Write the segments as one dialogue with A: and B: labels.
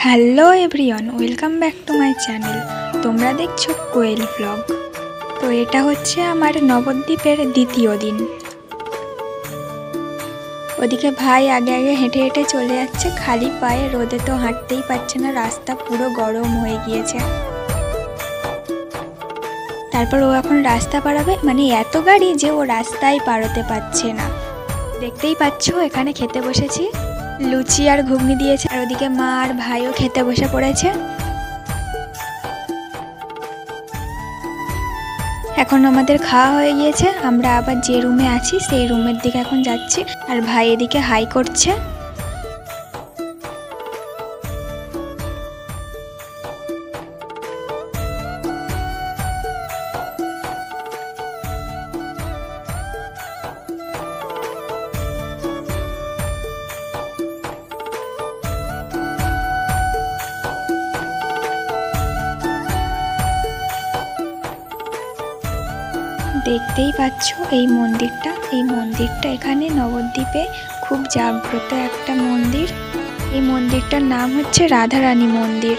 A: Hello everyone, welcome back to my channel. তোমরা দেখছো কোয়েল blog. তো এটা হচ্ছে আমার নবদ্বীপের দ্বিতীয় দিন। ওদিকে ভাই আগে আগে হেঁটে হেঁটে চলে যাচ্ছে, খালি পায়ে, রোদে তো হাঁটতেই পারছে না, রাস্তা পুরো গরম হয়ে গিয়েছে। তারপর ও এখন রাস্তা পারাবে, মানে এত গাড়ি যে ও রাস্তায় পারোতে পারছে না। দেখতেই পাচ্ছ এখানে খেতে বসেছি, লুচি আর ঘুগনি দিয়েছে, আর ওদিকে মা আর ভাইও খেতে বসে পড়েছে। এখন আমাদের খাওয়া হয়ে গিয়েছে, আমরা আবার যে রুমে আছি সেই রুমের দিকে এখন যাচ্ছি, আর ভাই এদিকে হাই করছে। দেখতেই পাচ্ছ এই মন্দিরটা এখানে নবদ্বীপে খুব জাগ্রত একটা মন্দির। এই মন্দিরটার নাম হচ্ছে রাধারানী মন্দির।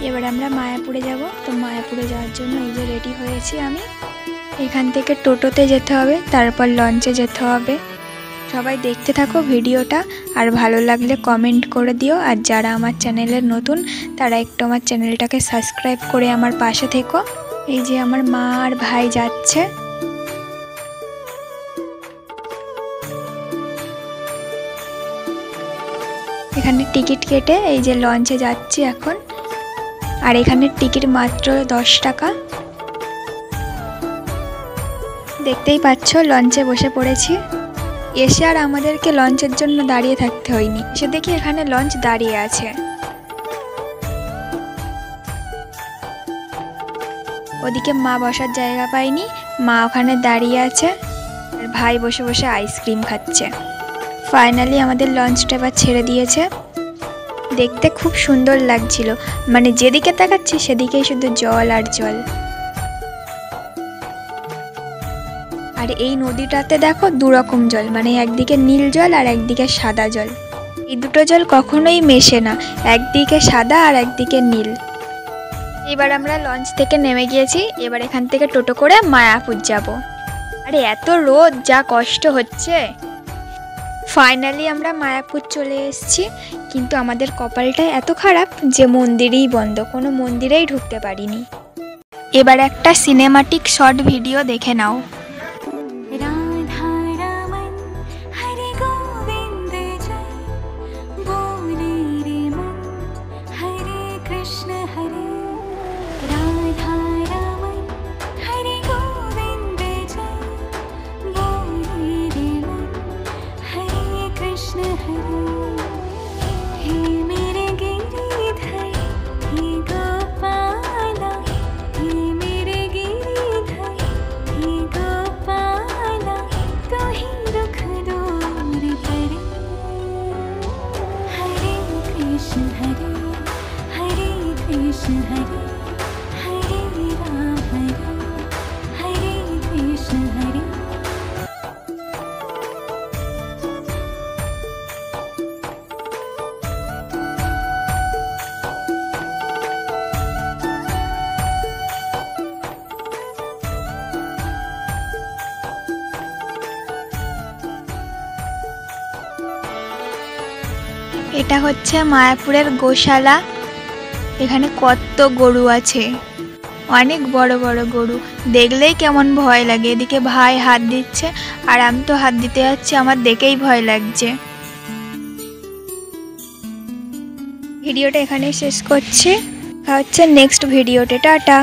A: এবার আমরা মায়াপুরে যাব। তো মায়াপুরে যাওয়ার জন্য এই যে রেডি হয়েছি আমি। এখান থেকে টোটোতে যেতে হবে, তারপর লঞ্চে যেতে হবে। সবাই দেখতে থাকো ভিডিওটা, আর ভালো লাগলে কমেন্ট করে দিও। আর যারা আমার চ্যানেলের নতুন তারা একটু আমার চ্যানেলটাকে সাবস্ক্রাইব করে আমার পাশে থেকো। এই যে আমার মা আর ভাই যাচ্ছে। এখানে টিকিট কেটে এই যে লঞ্চে যাচ্ছি এখন, আর এখানে টিকিট মাত্র 10 টাকা। দেখতেই পাচ্ছ লঞ্চে বসে পড়েছি। এসে আর আমাদেরকে লঞ্চের জন্য দাঁড়িয়ে থাকতে হয়নি, এসে দেখি এখানে লঞ্চ দাঁড়িয়ে আছে। ওদিকে মা বসার জায়গা পায়নি, মা ওখানে দাঁড়িয়ে আছে, আর ভাই বসে বসে আইসক্রিম খাচ্ছে। ফাইনালি আমাদের লঞ্চটা এবার ছেড়ে দিয়েছে। দেখতে খুব সুন্দর লাগছিল, মানে যেদিকে তাকাচ্ছি সেদিকেই শুধু জল আর জল। আর এই নদীটাতে দেখো দুরকম জল, মানে একদিকে নীল জল আর একদিকে সাদা জল। এই দুটো জল কখনোই মেশে না, একদিকে সাদা আর একদিকে নীল। এবার আমরা লঞ্চ থেকে নেমে গিয়েছি, এবার এখান থেকে টোটো করে মায়াপুর যাব। আরে এত রোদ, যা কষ্ট হচ্ছে। ফাইনালি আমরা মায়াপুর চলে এসেছি, কিন্তু আমাদের কপালটা এত খারাপ যে মন্দিরেই বন্ধ, কোনো মন্দিরেই ঢুকতে পারিনি। এবার একটা সিনেমাটিক শর্ট ভিডিও দেখে নাও। এটা হচ্ছে মায়াপুরের গোশালা। এখানে কত গরু আছে, অনেক বড় বড় গরু, দেখলেই কেমন ভয় লাগে। এদিকে ভাই হাত দিচ্ছে, আর আমি তো হাত দিতে যাচ্ছি, আমার দেখেই ভয় লাগছে। ভিডিওটা এখানে শেষ করছি, হচ্ছে নেক্সট ভিডিওতে। টাটা।